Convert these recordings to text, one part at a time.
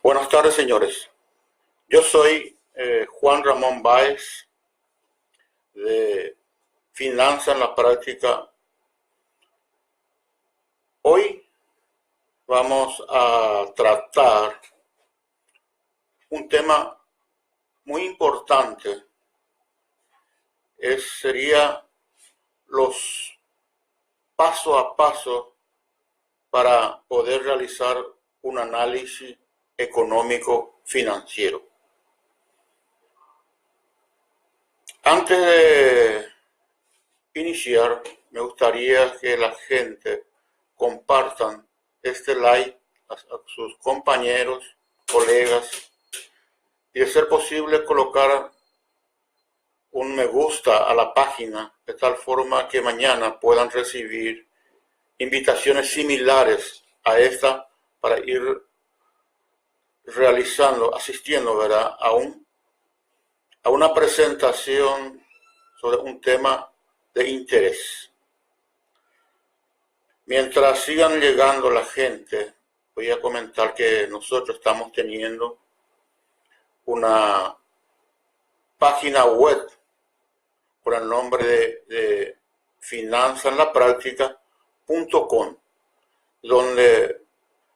Buenas tardes, señores. Yo soy Juan Ramón Báez de Finanza en la Práctica. Hoy vamos a tratar un tema muy importante. Sería los paso a paso para poder realizar un análisis económico financiero. Antes de iniciar, me gustaría que la gente compartan este live a sus compañeros, colegas, y de ser posible colocar un me gusta a la página de tal forma que mañana puedan recibir invitaciones similares a esta para ir asistiendo, ¿verdad?, a una presentación sobre un tema de interés. Mientras sigan llegando la gente, voy a comentar que nosotros estamos teniendo una página web por el nombre de finanzaenlapráctica.com, donde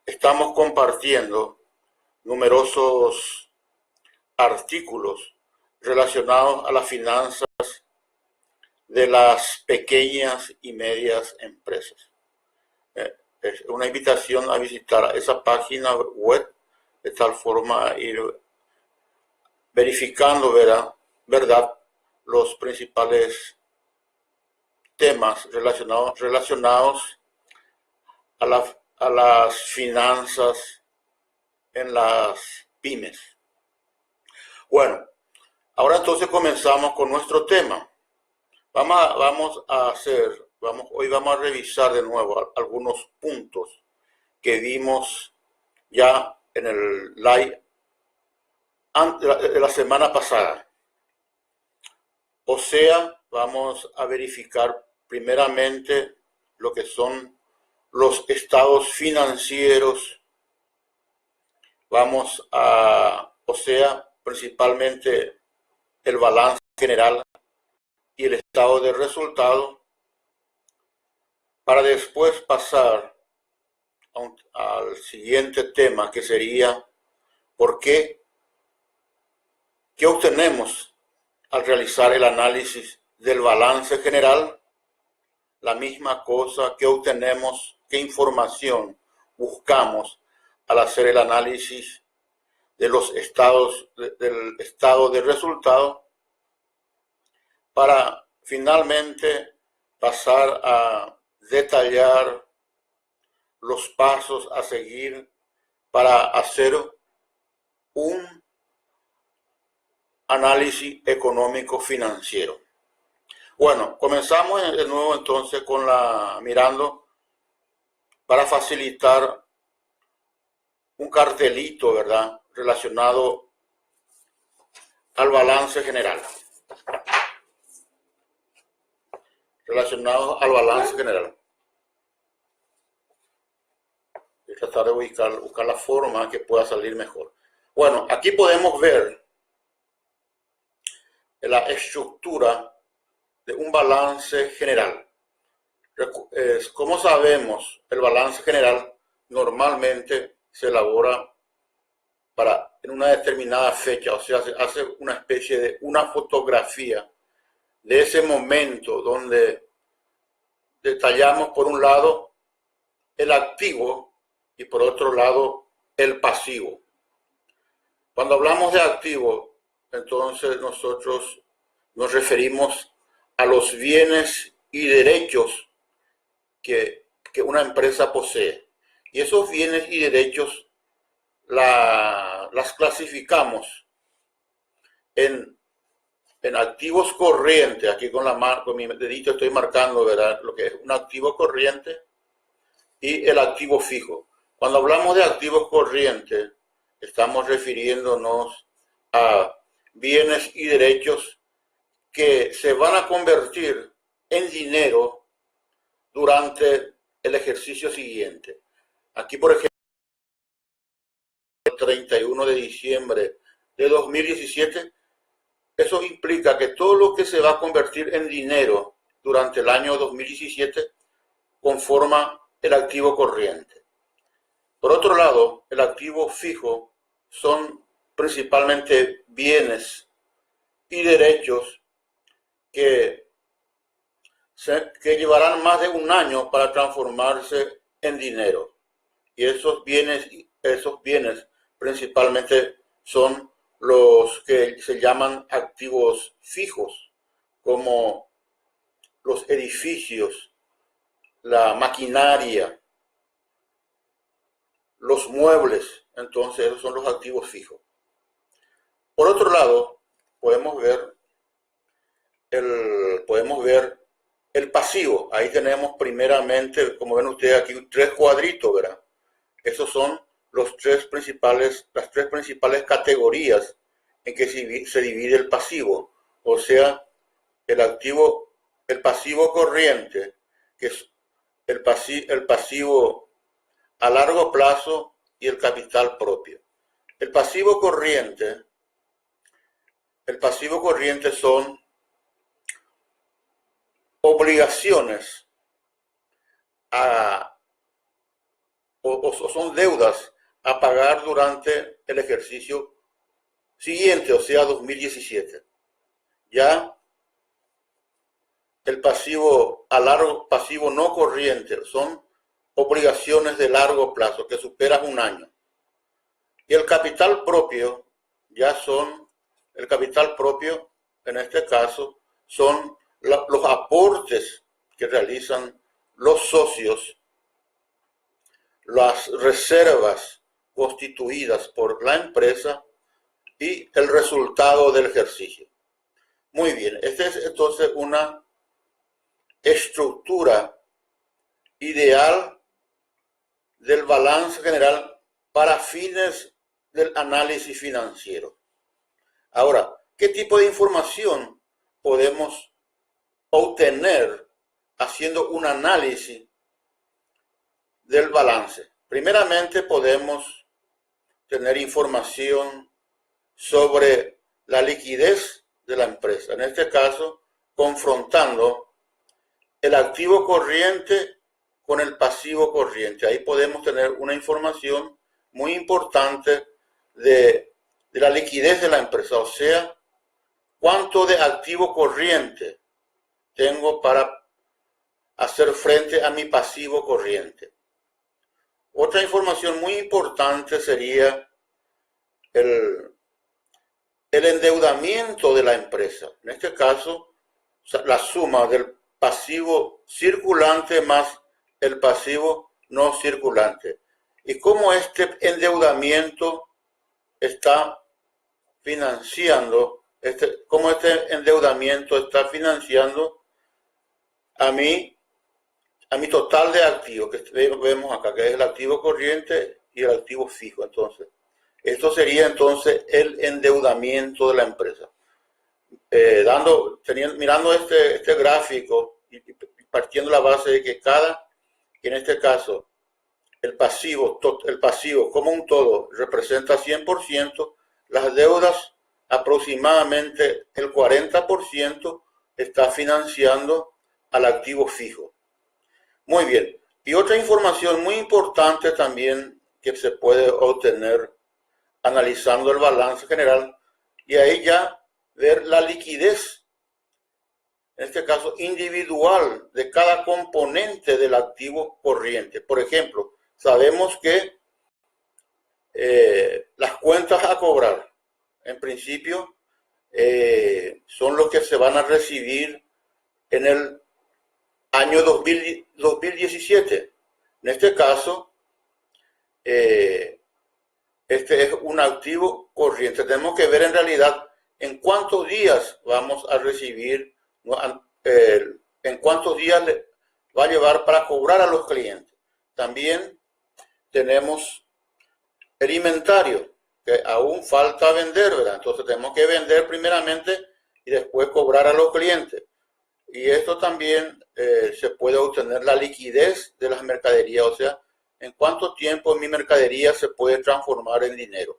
estamos compartiendo numerosos artículos relacionados a las finanzas de las pequeñas y medias empresas. Es una invitación a visitar esa página web de tal forma a ir verificando, ¿verdad?, los principales temas relacionados a las finanzas en las pymes. Bueno, ahora entonces comenzamos con nuestro tema. Hoy vamos a revisar de nuevo algunos puntos que vimos ya en el live de la semana pasada. O sea, vamos a verificar primeramente lo que son los estados financieros. Principalmente el balance general y el estado de resultado, para después pasar al siguiente tema, que sería qué obtenemos al realizar el análisis del balance general, la misma cosa que obtenemos, qué información buscamos al hacer el análisis de los del estado de resultado, para finalmente pasar a detallar los pasos a seguir para hacer un análisis económico financiero. Bueno, comenzamos de nuevo entonces mirando para facilitar un cartelito, ¿verdad?, relacionado al balance general. Y tratar de buscar la forma que pueda salir mejor. Bueno, aquí podemos ver la estructura de un balance general. Como sabemos, el balance general normalmente se elabora en una determinada fecha, o sea, se hace una especie de una fotografía de ese momento donde detallamos por un lado el activo y por otro lado el pasivo. Cuando hablamos de activo, entonces nosotros nos referimos a los bienes y derechos que una empresa posee. Y esos bienes y derechos las clasificamos en activos corrientes. Aquí con mi dedito estoy marcando, ¿verdad?, lo que es un activo corriente y el activo fijo. Cuando hablamos de activos corrientes, estamos refiriéndonos a bienes y derechos que se van a convertir en dinero durante el ejercicio siguiente. Aquí, por ejemplo, 31 de diciembre de 2017, eso implica que todo lo que se va a convertir en dinero durante el año 2017 conforma el activo corriente. Por otro lado, el activo fijo son principalmente bienes y derechos que llevarán más de un año para transformarse en dinero. Y esos bienes principalmente son los que se llaman activos fijos, como los edificios, la maquinaria, los muebles. Entonces esos son los activos fijos. Por otro lado, podemos ver el pasivo. Ahí tenemos primeramente, como ven ustedes aquí, 3 cuadritos, ¿verdad? Esos son las tres principales categorías en que se divide el pasivo. O sea, el pasivo corriente, que es el pasivo a largo plazo, y el capital propio. El pasivo corriente son obligaciones o son deudas a pagar durante el ejercicio siguiente, o sea, 2017. Ya el pasivo no corriente son obligaciones de largo plazo que superan un año. Y el capital propio en este caso son los aportes que realizan los socios, las reservas constituidas por la empresa y el resultado del ejercicio. Muy bien, esta es entonces una estructura ideal del balance general para fines del análisis financiero. Ahora, ¿qué tipo de información podemos obtener haciendo un análisis del balance? Primeramente, podemos tener información sobre la liquidez de la empresa. En este caso, confrontando el activo corriente con el pasivo corriente. Ahí podemos tener una información muy importante de la liquidez de la empresa, o sea, cuánto de activo corriente tengo para hacer frente a mi pasivo corriente. Otra información muy importante sería el endeudamiento de la empresa. En este caso, la suma del pasivo circulante más el pasivo no circulante. Y cómo este endeudamiento está financiando, a mi total de activos, que vemos acá, que es el activo corriente y el activo fijo. Entonces, esto sería entonces el endeudamiento de la empresa. Mirando este gráfico y partiendo la base de que en este caso, el pasivo como un todo representa 100%, las deudas aproximadamente el 40% está financiando al activo fijo. Muy bien. Y otra información muy importante también que se puede obtener analizando el balance general, y ahí ya ver la liquidez, en este caso individual, de cada componente del activo corriente. Por ejemplo, sabemos que las cuentas a cobrar, en principio, son los que se van a recibir en el año 2017. En este caso, este es un activo corriente. Tenemos que ver en realidad en cuántos días vamos a recibir, en cuántos días va a llevar para cobrar a los clientes. También tenemos el inventario, que aún falta vender, ¿verdad? Entonces tenemos que vender primeramente y después cobrar a los clientes. Y esto también se puede obtener la liquidez de las mercaderías, o sea, en cuánto tiempo mi mercadería se puede transformar en dinero.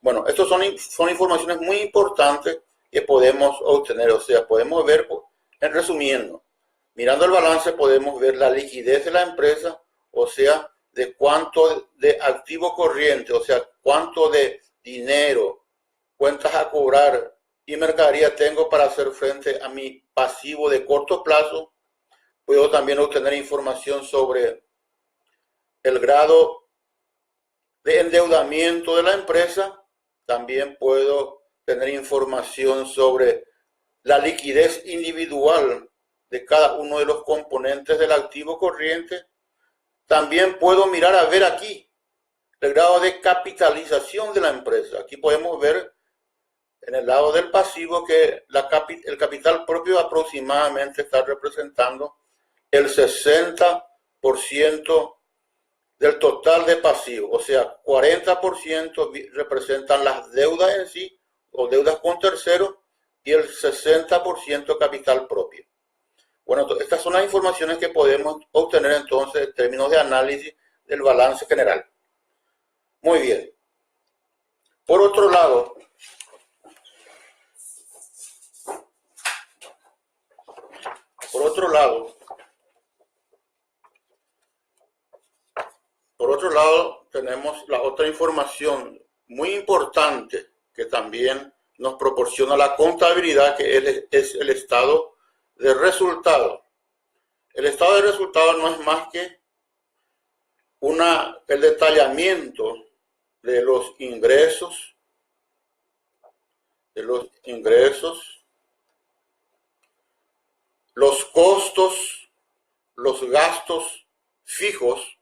Bueno, estas son informaciones muy importantes que podemos obtener, o sea, podemos ver, en resumiendo, mirando el balance podemos ver la liquidez de la empresa, o sea, de cuánto de activo corriente, o sea, cuánto de dinero, cuentas a cobrar y mercadería tengo para hacer frente a mi pasivo de corto plazo. Puedo también obtener información sobre el grado de endeudamiento de la empresa. También puedo tener información sobre la liquidez individual de cada uno de los componentes del activo corriente. También puedo mirar a ver aquí el grado de capitalización de la empresa. Aquí podemos ver en el lado del pasivo que el capital propio aproximadamente está representando el 60% del total de pasivo, o sea, 40% representan las deudas en sí o deudas con terceros y el 60% capital propio. Bueno, estas son las informaciones que podemos obtener entonces en términos de análisis del balance general. Muy bien. Por otro lado, tenemos la otra información muy importante que también nos proporciona la contabilidad, que es el estado de resultado. El estado de resultado no es más que el detallamiento de los ingresos, los costos, los gastos fijos,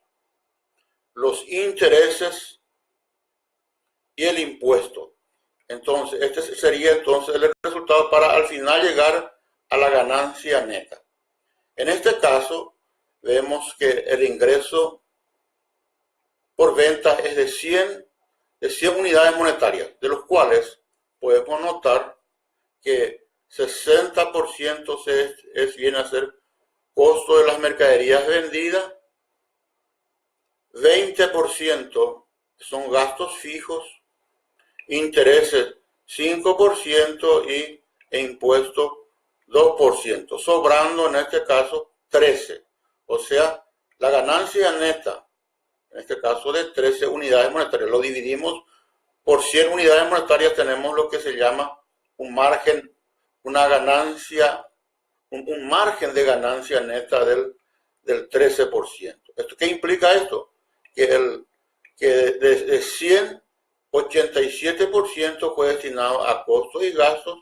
los intereses y el impuesto. Entonces, este sería entonces el resultado para al final llegar a la ganancia neta. En este caso, vemos que el ingreso por venta es de 100 unidades monetarias, de los cuales podemos notar que 60% viene a ser costo de las mercaderías vendidas, 20% son gastos fijos, intereses 5% e impuestos 2%, sobrando en este caso 13%. O sea, la ganancia neta, en este caso de 13 unidades monetarias, lo dividimos por 100 unidades monetarias, tenemos lo que se llama un margen, una ganancia, un margen de ganancia neta del 13%. ¿Qué implica esto? Que de 100, 87% fue destinado a costos y gastos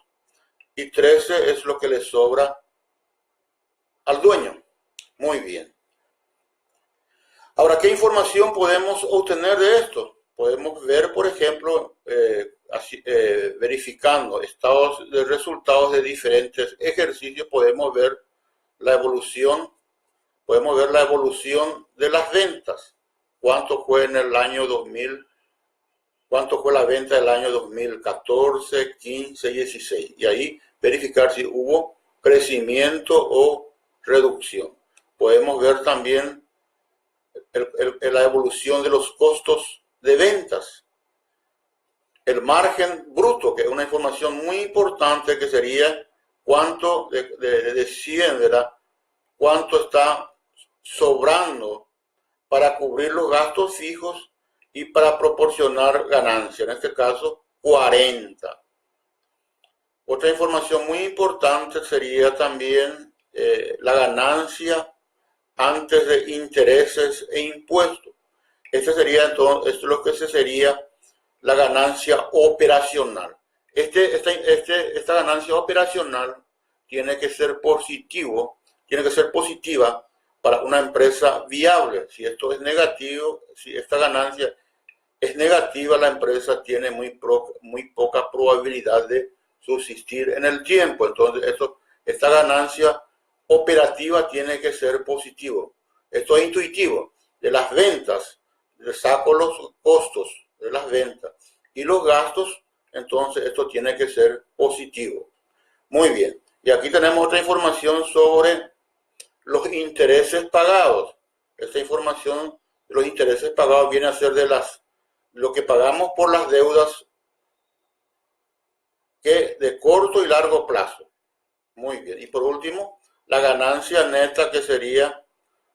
y 13 es lo que le sobra al dueño. Muy bien. Ahora, ¿qué información podemos obtener de esto? Podemos ver, por ejemplo, verificando estados de resultados de diferentes ejercicios, podemos ver la evolución de las ventas. ¿Cuánto fue en el año 2000? ¿Cuánto fue la venta del año 2014, 15, 16? Y ahí verificar si hubo crecimiento o reducción. Podemos ver también la evolución de los costos de ventas. El margen bruto, que es una información muy importante, que sería cuánto de 100, ¿verdad? Cuánto está sobrando para cubrir los gastos fijos y para proporcionar ganancia, en este caso 40. Otra información muy importante sería también la ganancia antes de intereses e impuestos. Esto es lo que sería la ganancia operacional. Esta ganancia operacional tiene que ser positiva para una empresa viable. Si esto es negativo, si esta ganancia es negativa, la empresa tiene muy poca probabilidad de subsistir en el tiempo. Entonces, esta ganancia operativa tiene que ser positivo. Esto es intuitivo. De las ventas, le saco los costos de las ventas y los gastos, entonces esto tiene que ser positivo. Muy bien. Y aquí tenemos otra información sobre los intereses pagados. Esta información los intereses pagados viene a ser lo que pagamos por las deudas que de corto y largo plazo. Muy bien. Y por último, la ganancia neta, que sería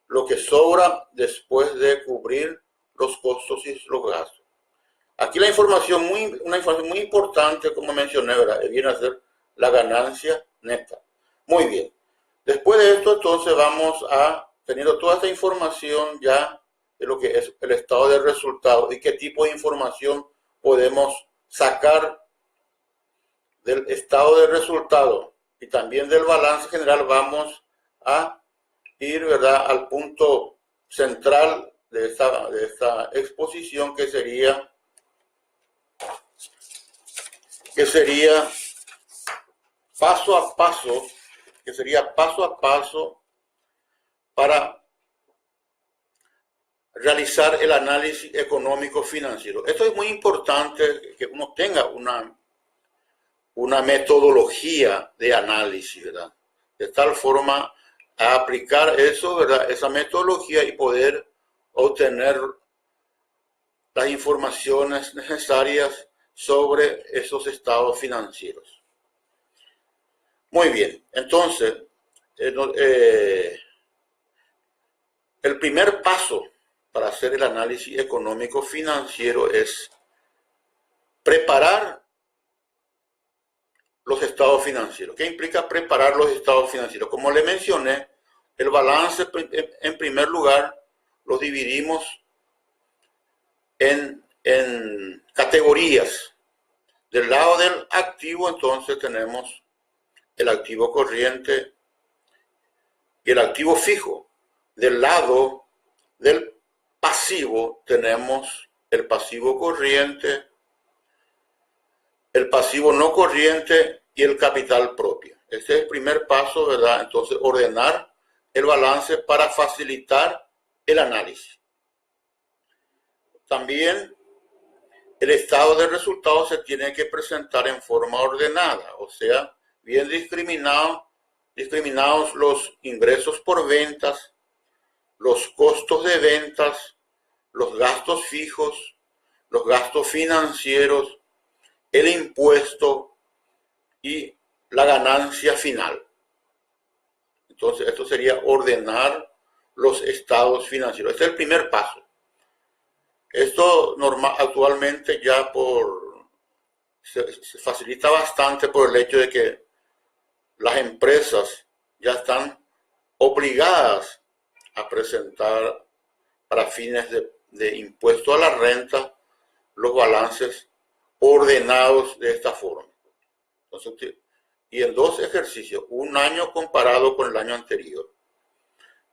lo que sobra después de cubrir los costos y los gastos. Aquí una información muy importante, como mencioné, ¿verdad? Viene a ser la ganancia neta. Muy bien. Después de esto, entonces vamos a, teniendo toda esta información ya de lo que es el estado de resultados y qué tipo de información podemos sacar del estado de resultados y también del balance general, vamos a ir, ¿verdad?, al punto central de esta exposición, que sería paso a paso para realizar el análisis económico financiero. Esto es muy importante, que uno tenga una metodología de análisis, ¿verdad? De tal forma a aplicar eso, ¿verdad?, esa metodología, y poder obtener las informaciones necesarias sobre esos estados financieros. Muy bien, entonces, el primer paso para hacer el análisis económico financiero es preparar los estados financieros. ¿Qué implica preparar los estados financieros? Como le mencioné, el balance, en primer lugar, lo dividimos en categorías. Del lado del activo, entonces, tenemos el activo corriente y el activo fijo. Del lado del pasivo tenemos el pasivo corriente, el pasivo no corriente y el capital propio. Este es el primer paso, ¿verdad? Entonces, ordenar el balance para facilitar el análisis. También el estado de resultados se tiene que presentar en forma ordenada, o sea, bien discriminados los ingresos por ventas, los costos de ventas, los gastos fijos, los gastos financieros, el impuesto y la ganancia final. Entonces, esto sería ordenar los estados financieros. Este es el primer paso. Esto actualmente ya se facilita bastante por el hecho de que las empresas ya están obligadas a presentar, para fines de impuesto a la renta, los balances ordenados de esta forma. Entonces, y en 2 ejercicios, un año comparado con el año anterior.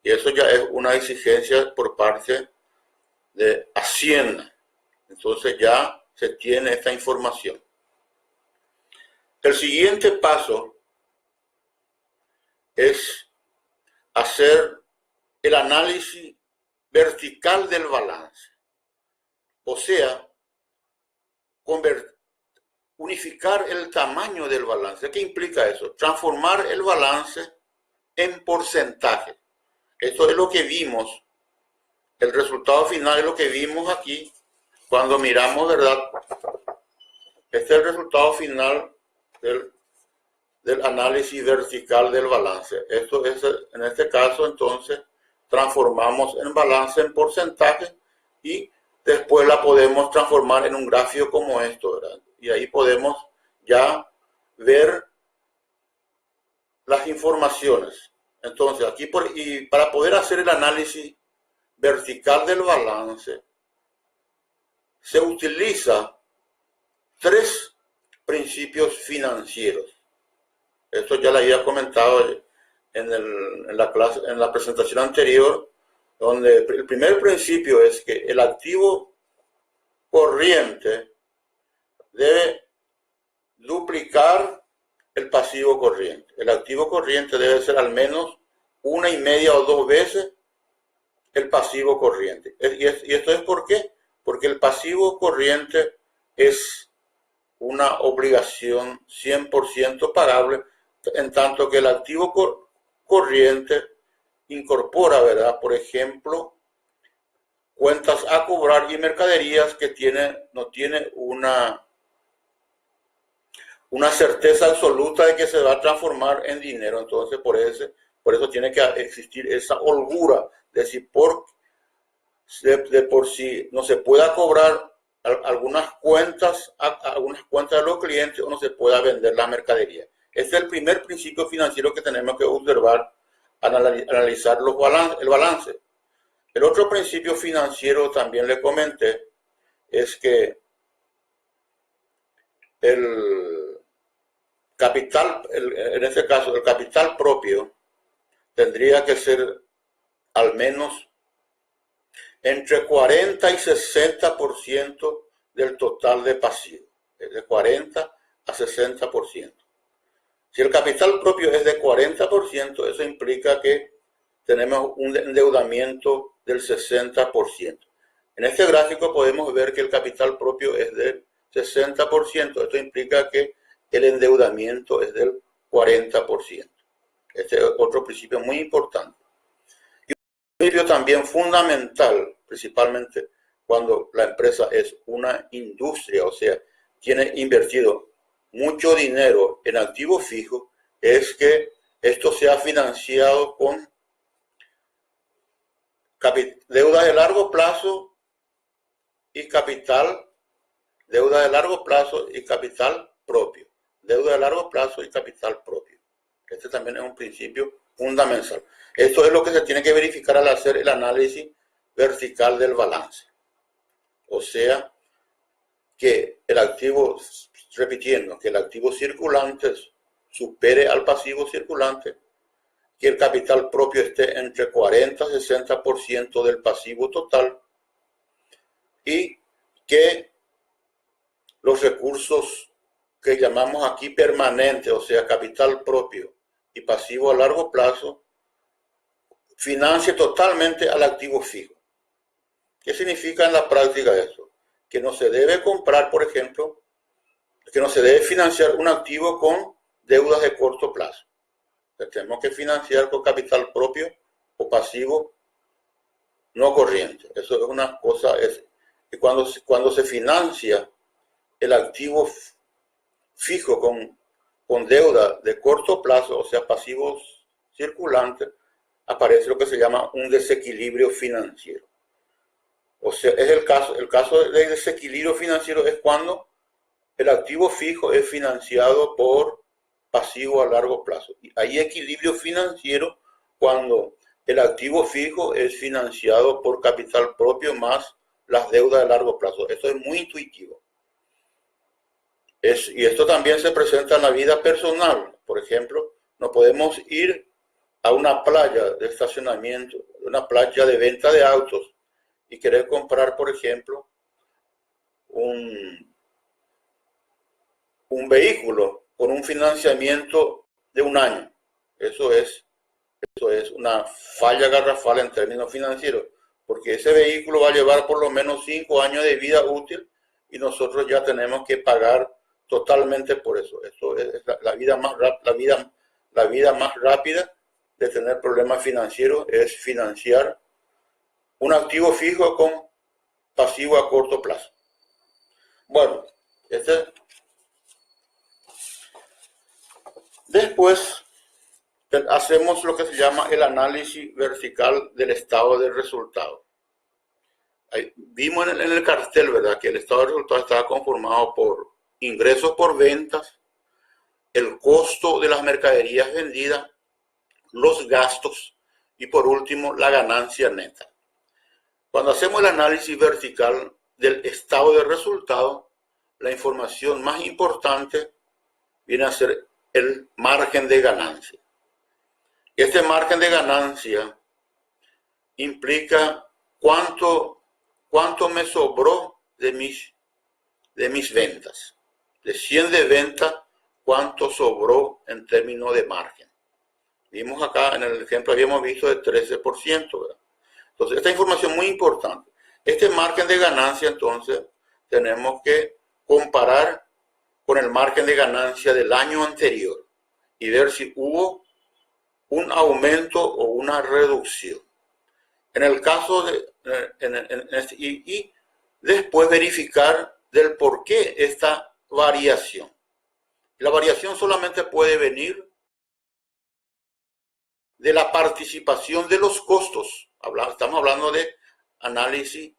Y eso ya es una exigencia por parte de Hacienda. Entonces ya se tiene esta información. El siguiente paso es hacer el análisis vertical del balance. O sea, unificar el tamaño del balance. ¿Qué implica eso? Transformar el balance en porcentaje. Esto es lo que vimos. El resultado final es lo que vimos aquí cuando miramos, ¿verdad? Este es el resultado final del análisis vertical del balance. Esto es, en este caso, entonces, transformamos el balance en porcentaje y después la podemos transformar en un gráfico como esto, ¿verdad? Y ahí podemos ya ver las informaciones. Entonces, aquí y para poder hacer el análisis vertical del balance, se utiliza 3 principios financieros. Esto ya lo había comentado en la presentación anterior, donde el primer principio es que el activo corriente debe duplicar el pasivo corriente. El activo corriente debe ser al menos 1,5 o 2 veces el pasivo corriente. ¿Y esto es por qué? Porque el pasivo corriente es una obligación 100% pagable, en tanto que el activo corriente incorpora, ¿verdad?, por ejemplo, cuentas a cobrar y mercaderías que no tiene una certeza absoluta de que se va a transformar en dinero. Entonces, por eso tiene que existir esa holgura de si de por sí no se pueda cobrar algunas cuentas de los clientes o no se pueda vender la mercadería. Este es el primer principio financiero que tenemos que observar al analizar el balance. El otro principio financiero, también le comenté, es que el capital, en este caso el capital propio, tendría que ser al menos entre 40 y 60% del total de pasivo, de 40 a 60%. Si el capital propio es de 40%, eso implica que tenemos un endeudamiento del 60%. En este gráfico podemos ver que el capital propio es del 60%. Esto implica que el endeudamiento es del 40%. Este es otro principio muy importante. Y un principio también fundamental, principalmente cuando la empresa es una industria, o sea, tiene invertido mucho dinero en activos fijos, es que esto sea financiado con deuda de largo plazo y capital, deuda de largo plazo y capital propio, deuda de largo plazo y capital propio. Este también es un principio fundamental. Esto es lo que se tiene que verificar al hacer el análisis vertical del balance. O sea, que el activo, repitiendo, que el activo circulante supere al pasivo circulante, que el capital propio esté entre 40 y 60% del pasivo total y que los recursos que llamamos aquí permanentes, o sea, capital propio y pasivo a largo plazo, financie totalmente al activo fijo. ¿Qué significa en la práctica eso? Que no se debe comprar, por ejemplo, que no se debe financiar un activo con deudas de corto plazo. Tenemos que financiar con capital propio o pasivo no corriente. Eso es una cosa. Y cuando se financia el activo fijo con deuda de corto plazo, o sea, pasivos circulantes, aparece lo que se llama un desequilibrio financiero. O sea, es el caso de desequilibrio financiero es cuando el activo fijo es financiado por pasivo a largo plazo. Y hay equilibrio financiero cuando el activo fijo es financiado por capital propio más las deudas de largo plazo. Esto es muy intuitivo. Y esto también se presenta en la vida personal. Por ejemplo, no podemos ir a una playa de estacionamiento, una playa de venta de autos y querer comprar, por ejemplo, un vehículo con un financiamiento de un año. Eso es una falla garrafal en términos financieros, porque ese vehículo va a llevar por lo menos 5 años de vida útil y nosotros ya tenemos que pagar totalmente por eso. Eso es la vida más rápida de tener problemas financieros, es financiar un activo fijo con pasivo a corto plazo. Bueno, después hacemos lo que se llama el análisis vertical del estado de resultado. Vimos en el cartel, ¿verdad?, que el estado de resultado estaba conformado por ingresos por ventas, el costo de las mercaderías vendidas, los gastos y por último la ganancia neta. Cuando hacemos el análisis vertical del estado de resultado, la información más importante viene a ser el margen de ganancia. Este margen de ganancia implica cuánto me sobró de mis ventas. De 100 de venta, cuánto sobró en términos de margen. Vimos acá en el ejemplo, habíamos visto de 13%, ¿verdad? Entonces, esta información es muy importante. Este margen de ganancia, entonces, tenemos que comparar con el margen de ganancia del año anterior y ver si hubo un aumento o una reducción. En el caso y después verificar del por qué esta variación. La variación solamente puede venir de la participación de los costos. Estamos hablando de análisis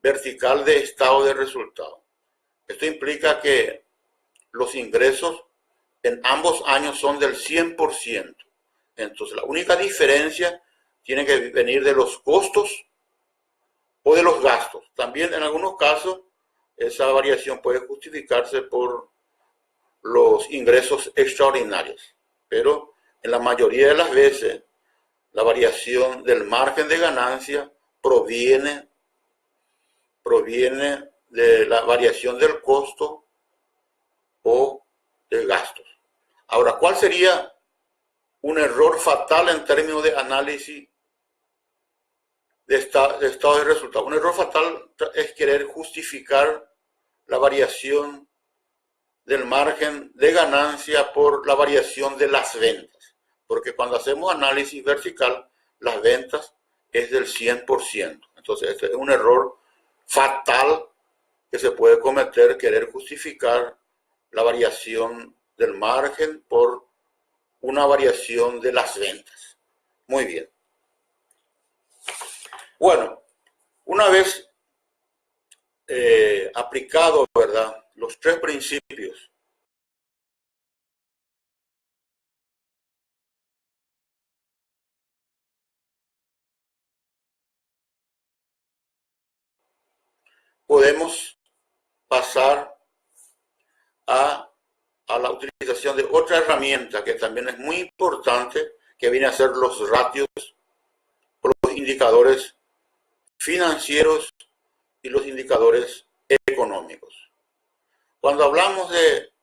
vertical de estado de resultado. Esto implica que los ingresos en ambos años son del 100%. Entonces, la única diferencia tiene que venir de los costos o de los gastos. También en algunos casos, esa variación puede justificarse por los ingresos extraordinarios. Pero en la mayoría de las veces, la variación del margen de ganancia proviene de la variación del costo o de gastos. Ahora, ¿cuál sería un error fatal en términos de análisis de estado de resultados? Un error fatal es querer justificar la variación del margen de ganancia por la variación de las ventas. Porque cuando hacemos análisis vertical, las ventas es del 100%. Entonces, este es un error fatal que se puede cometer, querer justificar la variación del margen por una variación de las ventas. Muy bien. Bueno, una vez aplicado, ¿verdad?, los tres principios podemos pasar a la utilización de otra herramienta que también es muy importante, que viene a ser los ratios o los indicadores financieros y los indicadores económicos. Cuando hablamos de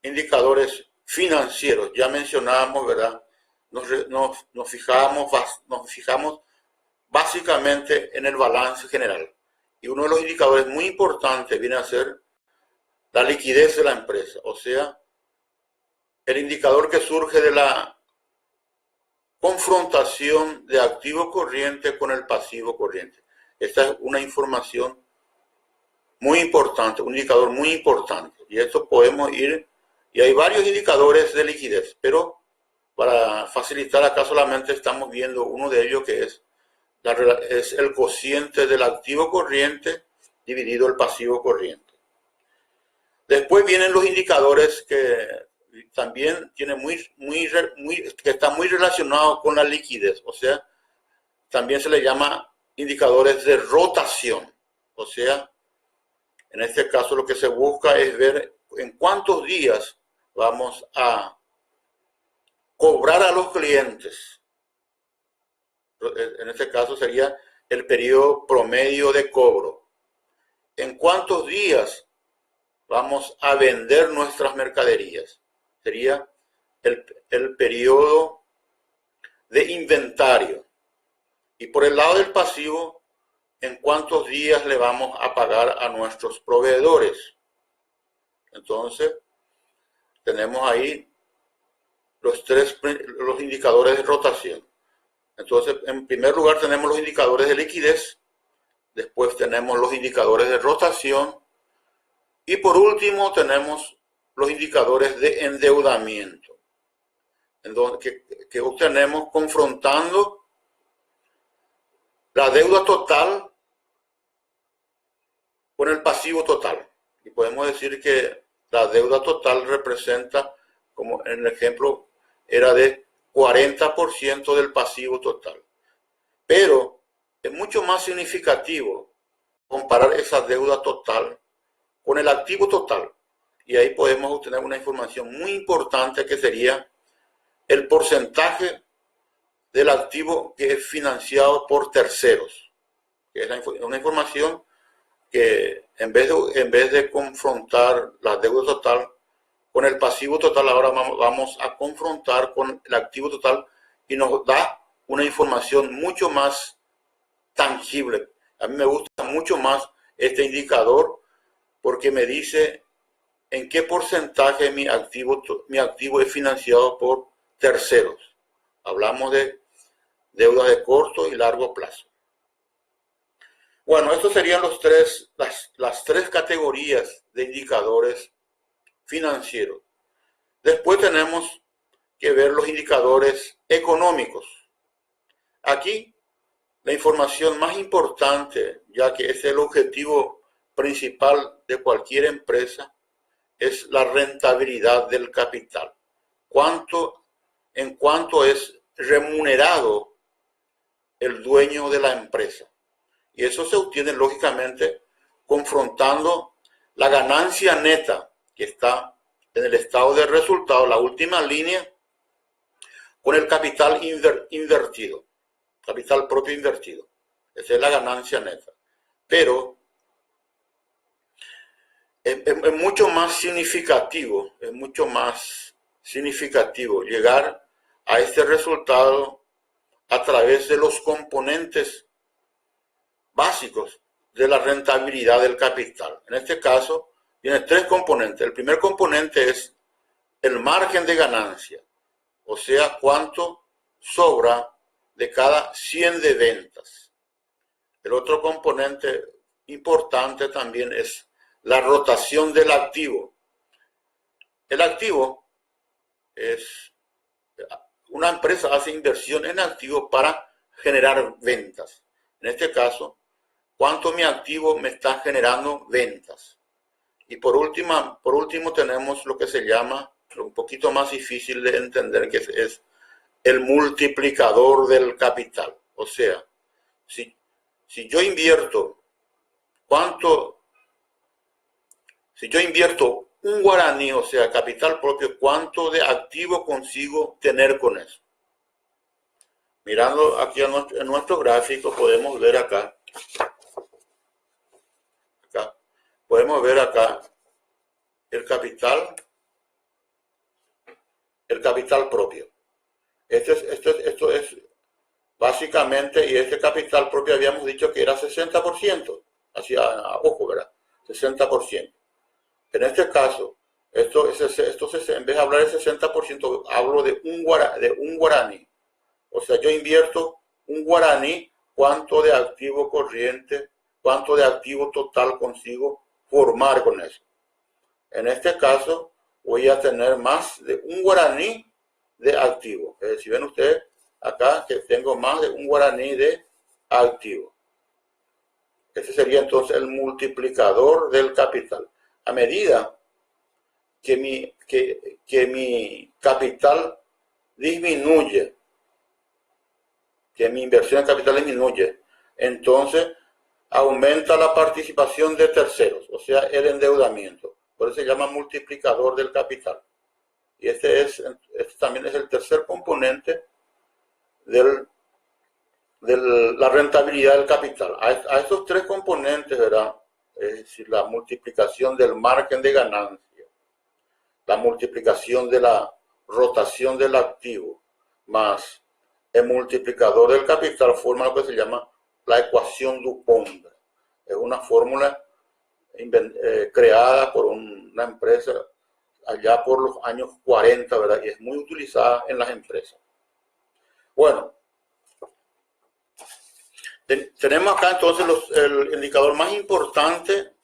indicadores financieros, ya mencionábamos, ¿verdad?, nos fijamos básicamente en el balance general. Y uno de los indicadores muy importantes viene a ser la liquidez de la empresa, o sea, el indicador que surge de la confrontación de activo corriente con el pasivo corriente. Esta es una información muy importante, un indicador muy importante. Y esto podemos ir, y hay varios indicadores de liquidez, pero para facilitar acá solamente estamos viendo uno de ellos, que es el cociente del activo corriente dividido el pasivo corriente. Después vienen los indicadores que también tienen que están muy relacionados con la liquidez, o sea, también se le llama indicadores de rotación. O sea, en este caso lo que se busca es ver en cuántos días vamos a cobrar a los clientes. En este caso sería el periodo promedio de cobro. ¿En cuántos días vamos a vender nuestras mercaderías? Sería el periodo de inventario. Y por el lado del pasivo, ¿en cuántos días le vamos a pagar a nuestros proveedores? Entonces, tenemos ahí los indicadores de rotación. Entonces, en primer lugar tenemos los indicadores de liquidez, después tenemos los indicadores de rotación y por último tenemos los indicadores de endeudamiento, que obtenemos confrontando la deuda total con el pasivo total. Y podemos decir que la deuda total representa, como en el ejemplo, era de 40% del pasivo total. Pero es mucho más significativo comparar esa deuda total con el activo total. Y ahí podemos obtener una información muy importante, que sería el porcentaje del activo que es financiado por terceros. Que es una información que en vez de confrontar la deuda total con el pasivo total, ahora vamos a confrontar con el activo total y nos da una información mucho más tangible. A mí me gusta mucho más este indicador porque me dice en qué porcentaje mi activo es financiado por terceros. Hablamos de deuda de corto y largo plazo. Bueno, estos serían las tres categorías de indicadores financieros. Después tenemos que ver los indicadores económicos. Aquí la información más importante, ya que es el objetivo principal de cualquier empresa, es la rentabilidad del capital. En cuánto es remunerado el dueño de la empresa. Y eso se obtiene lógicamente confrontando la ganancia neta que está en el estado de resultado, la última línea, con el capital invertido, capital propio invertido. Esa es la ganancia neta. Pero es mucho más significativo, llegar a este resultado a través de los componentes básicos de la rentabilidad del capital. En este caso, tiene tres componentes. El primer componente es el margen de ganancia, o sea, cuánto sobra de cada 100 de ventas. El otro componente importante también es la rotación del activo. El activo es, una empresa hace inversión en activos para generar ventas. En este caso, cuánto mi activo me está generando ventas. Y por último tenemos lo que se llama, un poquito más difícil de entender, que es el multiplicador del capital. O sea, si yo invierto, si yo invierto un guaraní, o sea, capital propio, ¿cuánto de activo consigo tener con eso? Mirando aquí en nuestro gráfico podemos ver acá. Podemos ver acá el capital propio. Esto es básicamente, y este capital propio habíamos dicho que era 60%, así a ojo, ¿verdad? 60%. En este caso, en vez de hablar de 60%, hablo de un guaraní. O sea, yo invierto un guaraní, ¿cuánto de activo corriente, cuánto de activo total consigo formar con eso? En este caso, voy a tener más de un guaraní de activo. Si ven ustedes acá que tengo más de un guaraní de activo. Ese sería entonces el multiplicador del capital. A medida que mi capital disminuye, que mi inversión en capital disminuye, entonces aumenta la participación de terceros, o sea, el endeudamiento. Por eso se llama multiplicador del capital. Y este también es el tercer componente de la rentabilidad del capital. A estos tres componentes, ¿verdad? Es decir, la multiplicación del margen de ganancia, la multiplicación de la rotación del activo, más el multiplicador del capital, forma lo que se llama la ecuación Dupont. Es una fórmula creada por una empresa allá por los años 40, ¿verdad? Y es muy utilizada en las empresas. Bueno, tenemos acá entonces el indicador más importante,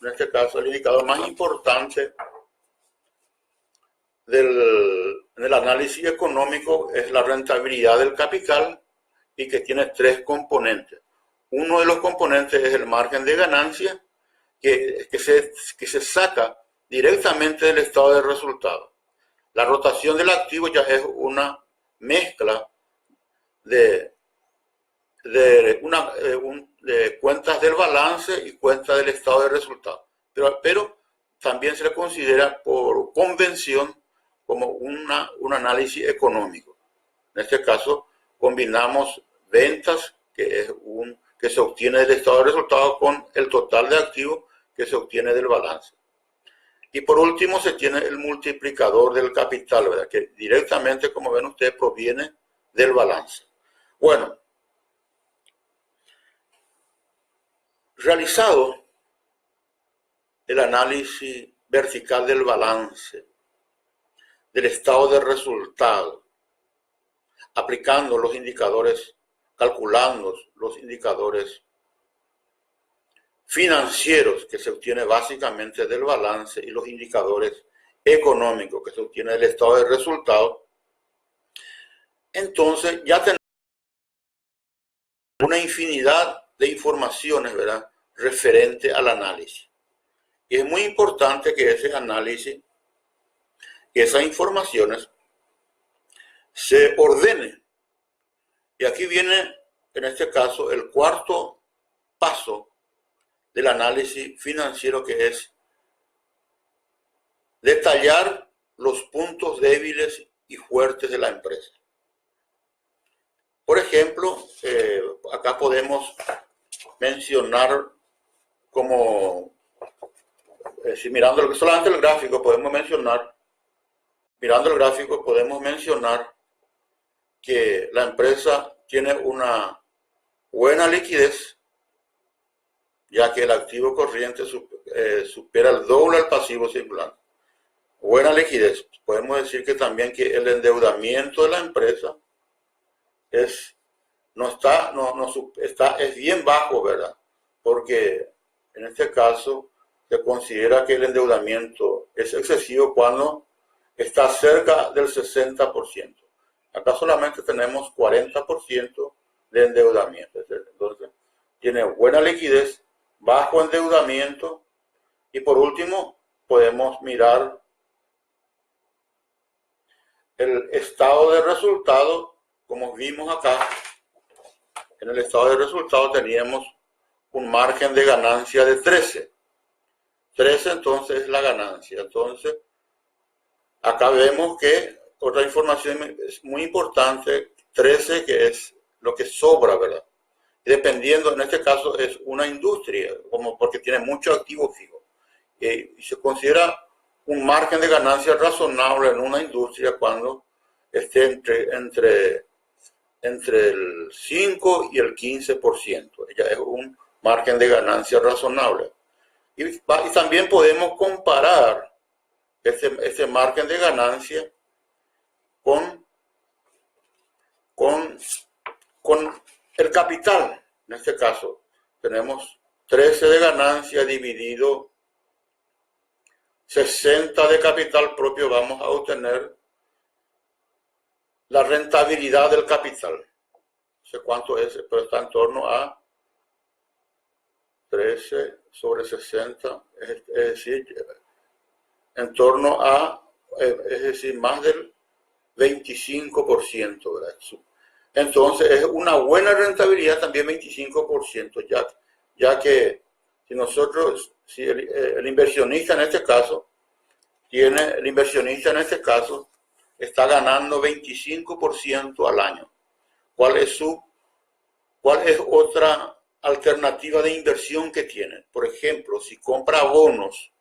en este caso el indicador más importante en el análisis económico es la rentabilidad del capital, y que tiene tres componentes. Uno de los componentes es el margen de ganancia, que se saca directamente del estado de resultado. La rotación del activo ya es una mezcla de cuentas del balance y cuentas del estado de resultado. Pero también se le considera por convención como un análisis económico. En este caso, combinamos ventas, que se obtiene del estado de resultado, con el total de activos que se obtiene del balance. Y por último se tiene el multiplicador del capital, ¿verdad? Que directamente, como ven ustedes, proviene del balance. Bueno, realizado el análisis vertical del balance, del estado de resultado, aplicando los indicadores, calculando los indicadores financieros que se obtiene básicamente del balance y los indicadores económicos que se obtiene del estado de resultados, entonces ya tenemos una infinidad de informaciones, ¿verdad?, referente al análisis. Y es muy importante que ese análisis, que esas informaciones se ordenen. Y aquí viene, en este caso, el cuarto paso del análisis financiero, que es detallar los puntos débiles y fuertes de la empresa. Por ejemplo, acá podemos mencionar como, si mirando solamente el gráfico podemos mencionar, que la empresa tiene una buena liquidez, ya que el activo corriente supera el doble al pasivo circulante. Buena liquidez. Podemos decir que también que el endeudamiento de la empresa es bien bajo, ¿verdad? Porque en este caso se considera que el endeudamiento es excesivo cuando está cerca del 60%. Acá solamente tenemos 40% de endeudamiento. Entonces, tiene buena liquidez, bajo endeudamiento, y por último podemos mirar el estado de resultados. Como vimos acá, en el estado de resultados teníamos un margen de ganancia de 13. 13 entonces es la ganancia. Entonces, acá vemos que otra información es muy importante, 13, que es lo que sobra, ¿verdad? Y dependiendo, en este caso es una industria, como porque tiene mucho activo fijo. Y se considera un margen de ganancia razonable en una industria cuando esté entre el 5 y el 15%. Ya es un margen de ganancia razonable. Y también podemos comparar este margen de ganancia con el capital. En este caso tenemos 13 de ganancia dividido 60 de capital propio. Vamos a obtener la rentabilidad del capital. No sé cuánto es, pero está en torno a 13 sobre 60, es decir, en torno a, es decir, más del 25%, ¿verdad? Entonces es una buena rentabilidad también 25%, ya que si el inversionista en este caso está ganando 25% al año. ¿Cuál es otra alternativa de inversión que tiene? Por ejemplo, si compra bonos,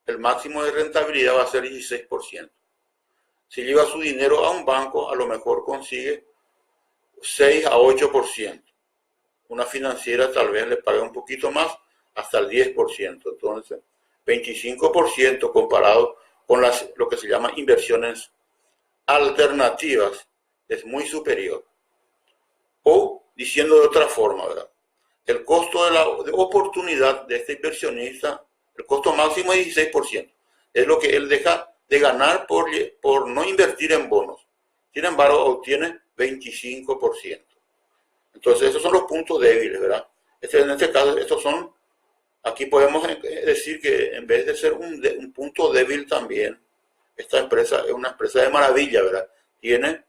el máximo de rentabilidad va a ser 16%. Si lleva su dinero a un banco, a lo mejor consigue 6 a 8%. Una financiera tal vez le pague un poquito más, hasta el 10%. Entonces, 25% comparado con lo que se llama inversiones alternativas es muy superior. O, diciendo de otra forma, ¿verdad?, el costo de oportunidad de este inversionista, el costo máximo es 16%. Es lo que él deja de ganar por no invertir en bonos. Sin embargo, obtiene 25%. Entonces, esos son los puntos débiles, ¿verdad? En este caso, aquí podemos decir que en vez de ser un punto débil también, esta empresa es una empresa de maravilla, ¿verdad? Tiene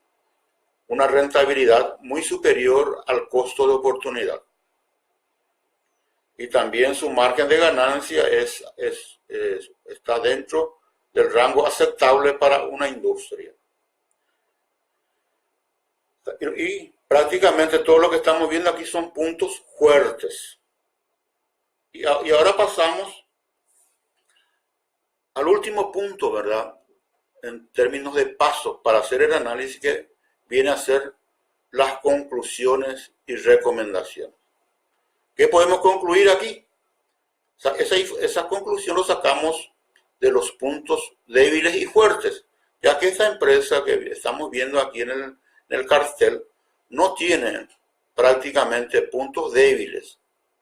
una rentabilidad muy superior al costo de oportunidad. Y también su margen de ganancia está dentro del rango aceptable para una industria. Y prácticamente todo lo que estamos viendo aquí son puntos fuertes. Y ahora pasamos al último punto, ¿verdad?, en términos de pasos para hacer el análisis, que viene a ser las conclusiones y recomendaciones. ¿Qué podemos concluir aquí? O sea, esa conclusión lo sacamos de los puntos débiles y fuertes, ya que esta empresa que estamos viendo aquí en el cartel no tiene prácticamente puntos débiles.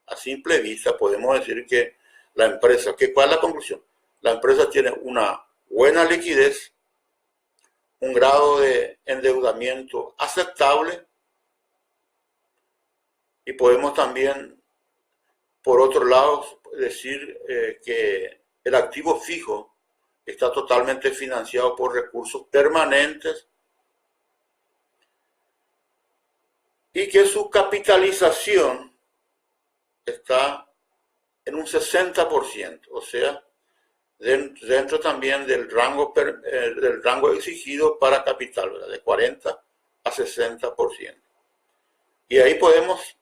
a simple vista podemos decir que la empresa, ¿cuál es la conclusión? La empresa tiene una buena liquidez, un grado de endeudamiento aceptable y podemos también, por otro lado, decir que el activo fijo está totalmente financiado por recursos permanentes y que su capitalización está en un 60%, o sea, dentro también del rango exigido para capital, ¿verdad? De 40 a 60%. Y ahí podemos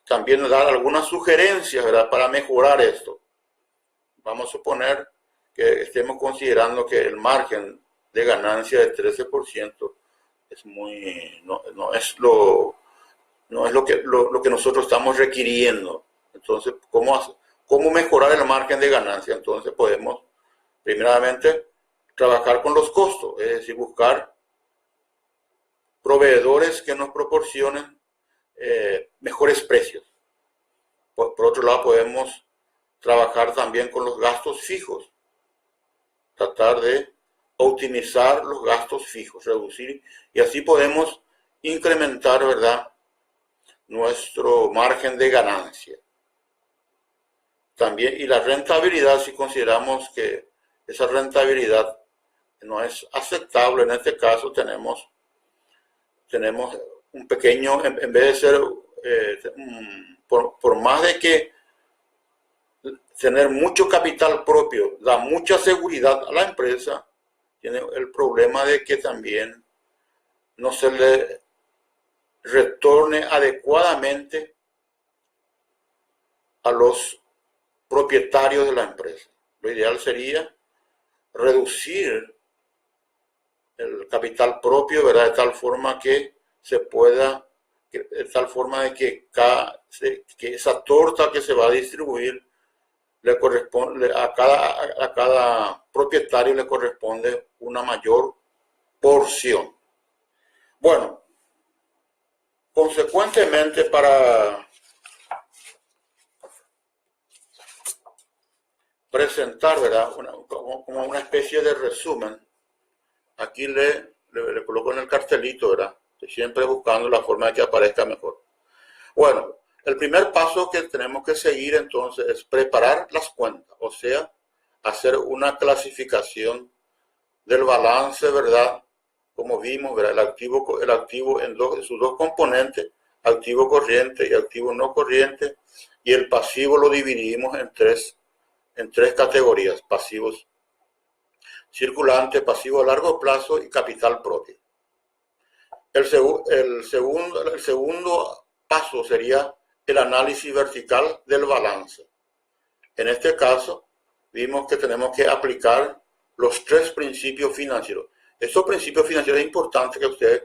también dar algunas sugerencias, ¿verdad? Para mejorar esto. Vamos a suponer que estemos considerando que el margen de ganancia de 13% es no es lo que nosotros estamos requiriendo. Entonces, ¿cómo mejorar el margen de ganancia? Entonces podemos, primeramente, trabajar con los costos, es decir, buscar proveedores que nos proporcionen mejores precios. Por otro lado, podemos trabajar también con los gastos fijos, tratar de optimizar los gastos fijos, reducir, y así podemos incrementar, ¿verdad?, nuestro margen de ganancia. También, y la rentabilidad, si consideramos que esa rentabilidad no es aceptable, en este caso tenemos un pequeño, en vez de ser, por más de que tener mucho capital propio da mucha seguridad a la empresa, tiene el problema de que también no se le retorne adecuadamente a los propietarios de la empresa. Lo ideal sería reducir el capital propio, ¿verdad? De tal forma que se pueda, de tal forma de que esa torta que se va a distribuir le corresponde a cada propietario le corresponde una mayor porción. Bueno, consecuentemente, para presentar, ¿verdad?, como una especie de resumen, aquí le coloco en el cartelito, ¿verdad?, siempre buscando la forma de que aparezca mejor. Bueno, el primer paso que tenemos que seguir entonces es preparar las cuentas, o sea, hacer una clasificación del balance, ¿verdad? Como vimos, ¿verdad? El activo en sus dos componentes, activo corriente y activo no corriente, y el pasivo lo dividimos en tres categorías: pasivos circulante, pasivo a largo plazo y capital propio. El segundo paso sería el análisis vertical del balance. En este caso, vimos que tenemos que aplicar los tres principios financieros. Estos principios financieros es importante que ustedes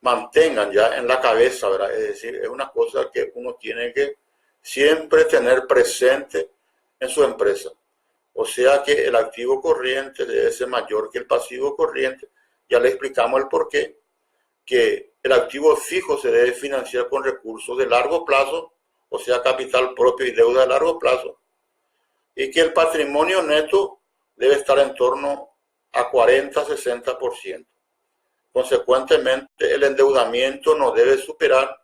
mantengan ya en la cabeza, ¿verdad? Es decir, es una cosa que uno tiene que siempre tener presente en su empresa. O sea que el activo corriente debe ser mayor que el pasivo corriente. Ya le explicamos el porqué, que el activo fijo se debe financiar con recursos de largo plazo, o sea, capital propio y deuda de largo plazo, y que el patrimonio neto debe estar en torno a 40-60%. Consecuentemente, el endeudamiento no debe superar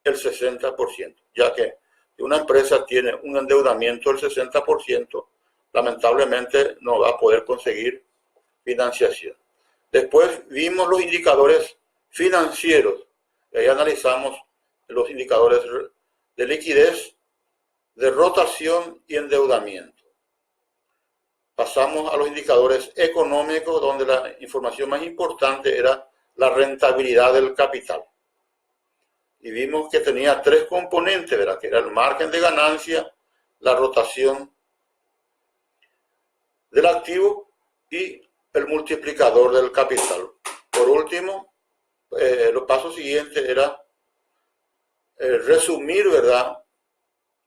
el 60%, ya que si una empresa tiene un endeudamiento del 60%, lamentablemente no va a poder conseguir financiación. Después vimos los indicadores financieros, y ahí analizamos los indicadores de liquidez, de rotación y endeudamiento. Pasamos a los indicadores económicos, donde la información más importante era la rentabilidad del capital. Y vimos que tenía tres componentes, ¿verdad?, que era el margen de ganancia, la rotación del activo y el multiplicador del capital. Por último, los pasos siguientes era resumir, ¿verdad?,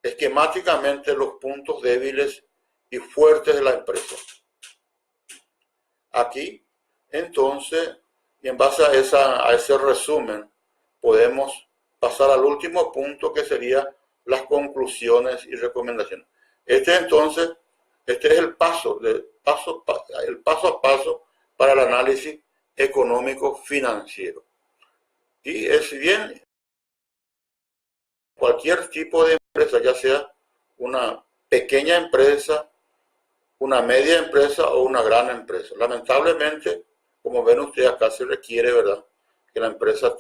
esquemáticamente los puntos débiles y fuertes de la empresa. Aquí, entonces, y en base a ese resumen, podemos pasar al último punto, que sería las conclusiones y recomendaciones. Este es el paso a paso para el análisis económico financiero. Y es bien cualquier tipo de empresa, ya sea una pequeña empresa, una media empresa o una gran empresa. Lamentablemente, como ven ustedes acá, se requiere, ¿verdad?, que la empresa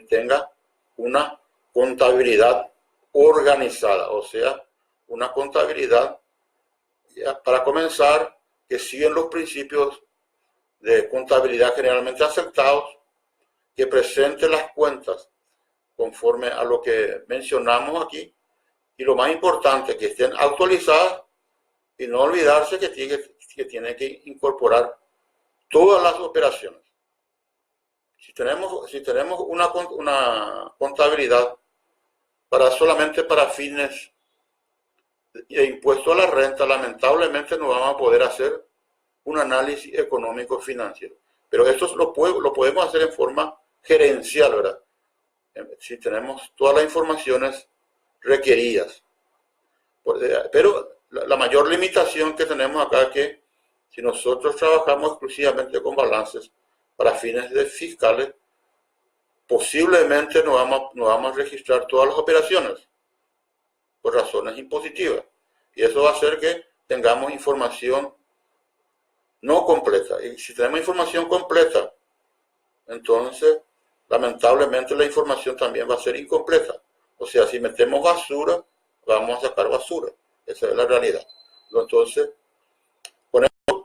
tenga una contabilidad organizada, o sea, una contabilidad, para comenzar, que siguen los principios de contabilidad generalmente aceptados, que presente las cuentas conforme a lo que mencionamos aquí, y lo más importante, que estén actualizadas, y no olvidarse que tiene que incorporar todas las operaciones. Si tenemos una contabilidad solamente para fines de impuesto a la renta, lamentablemente no vamos a poder hacer un análisis económico financiero. Pero esto lo podemos hacer en forma gerencial, ¿verdad? Si tenemos todas las informaciones requeridas. Pero la mayor limitación que tenemos acá es que si nosotros trabajamos exclusivamente con balances para fines fiscales, posiblemente no vamos a registrar todas las operaciones por razones impositivas. Y eso va a hacer que tengamos información no completa. Y si tenemos información completa, entonces lamentablemente la información también va a ser incompleta. O sea, si metemos basura, vamos a sacar basura. Esa es la realidad. Entonces, con esto